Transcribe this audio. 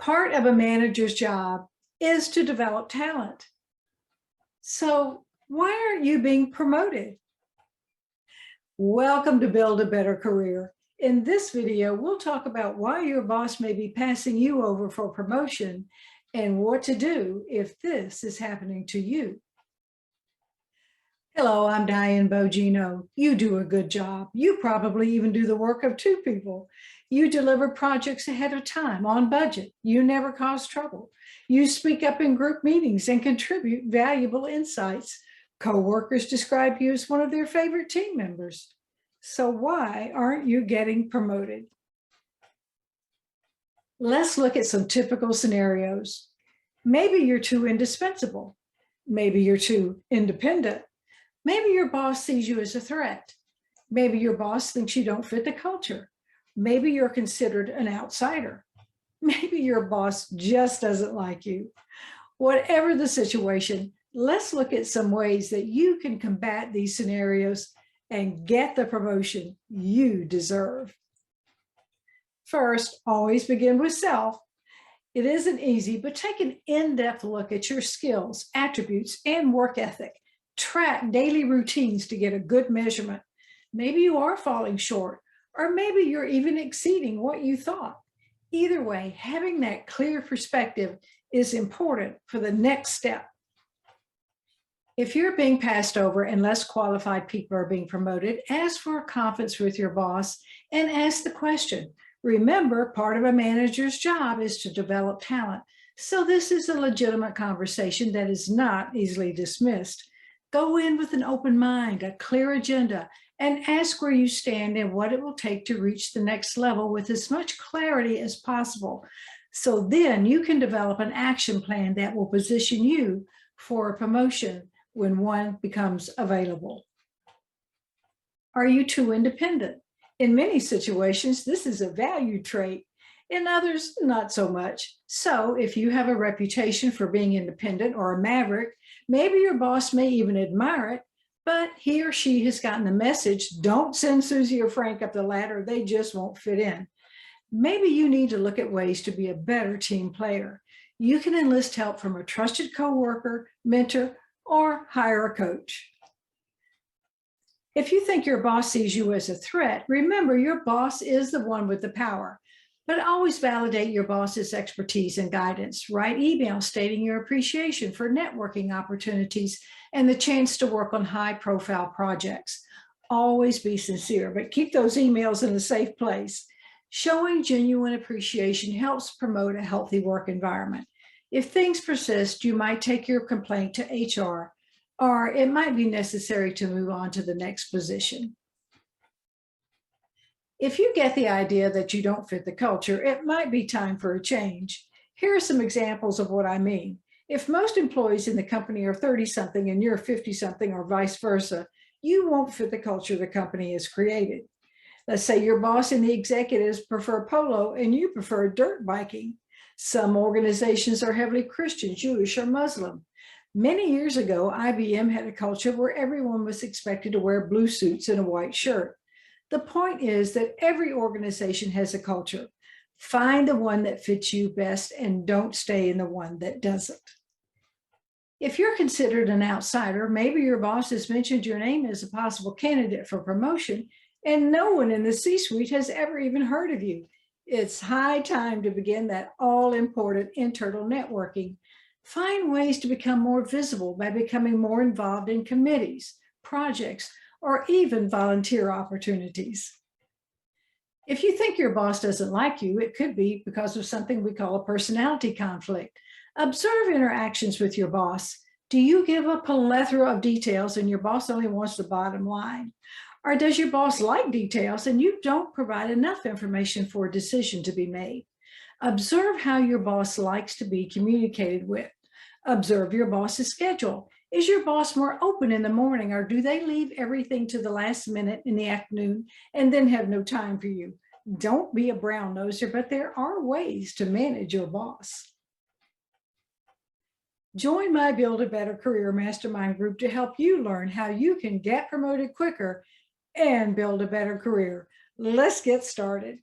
Part of a manager's job is to develop talent. So why aren't you being promoted? Welcome to Build a Better Career. In this video, we'll talk about why your boss may be passing you over for promotion and what to do if this is happening to you. Hello, I'm Diane Bogino. You do a good job. You probably even do the work of two people. You deliver projects ahead of time on budget. You never cause trouble. You speak up in group meetings and contribute valuable insights. Coworkers describe you as one of their favorite team members. So why aren't you getting promoted? Let's look at some typical scenarios. Maybe you're too indispensable. Maybe you're too independent. Maybe your boss sees you as a threat. Maybe your boss thinks you don't fit the culture. Maybe you're considered an outsider. Maybe your boss just doesn't like you. Whatever the situation, let's look at some ways that you can combat these scenarios and get the promotion you deserve. First, always begin with self. It isn't easy, but take an in-depth look at your skills, attributes, and work ethic. Track daily routines to get a good measurement. Maybe you are falling short, or maybe you're even exceeding what you thought. Either way, having that clear perspective is important for the next step. If you're being passed over and less qualified people are being promoted, ask for a conference with your boss and ask the question. Remember, part of a manager's job is to develop talent. So this is a legitimate conversation that is not easily dismissed. Go in with an open mind, a clear agenda, and ask where you stand and what it will take to reach the next level with as much clarity as possible. So then you can develop an action plan that will position you for a promotion when one becomes available. Are you too independent? In many situations, this is a value trait. In others, not so much. So if you have a reputation for being independent or a maverick, maybe your boss may even admire it, but he or she has gotten the message, don't send Susie or Frank up the ladder, they just won't fit in. Maybe you need to look at ways to be a better team player. You can enlist help from a trusted coworker, mentor, or hire a coach. If you think your boss sees you as a threat, remember your boss is the one with the power. But always validate your boss's expertise and guidance. Write emails stating your appreciation for networking opportunities and the chance to work on high-profile projects. Always be sincere, but keep those emails in a safe place. Showing genuine appreciation helps promote a healthy work environment. If things persist, you might take your complaint to HR, or it might be necessary to move on to the next position. If you get the idea that you don't fit the culture, it might be time for a change. Here are some examples of what I mean. If most employees in the company are 30-something and you're 50-something or vice versa, you won't fit the culture the company has created. Let's say your boss and the executives prefer polo and you prefer dirt biking. Some organizations are heavily Christian, Jewish, or Muslim. Many years ago, IBM had a culture where everyone was expected to wear blue suits and a white shirt. The point is that every organization has a culture. Find the one that fits you best and don't stay in the one that doesn't. If you're considered an outsider, maybe your boss has mentioned your name as a possible candidate for promotion, and no one in the C-suite has ever even heard of you. It's high time to begin that all-important internal networking. Find ways to become more visible by becoming more involved in committees, projects, or even volunteer opportunities. If you think your boss doesn't like you, it could be because of something we call a personality conflict. Observe interactions with your boss. Do you give a plethora of details and your boss only wants the bottom line? Or does your boss like details and you don't provide enough information for a decision to be made? Observe how your boss likes to be communicated with. Observe your boss's schedule. Is your boss more open in the morning, or do they leave everything to the last minute in the afternoon and then have no time for you? Don't be a brown noser, but there are ways to manage your boss. Join my Build a Better Career Mastermind group to help you learn how you can get promoted quicker and build a better career. Let's get started.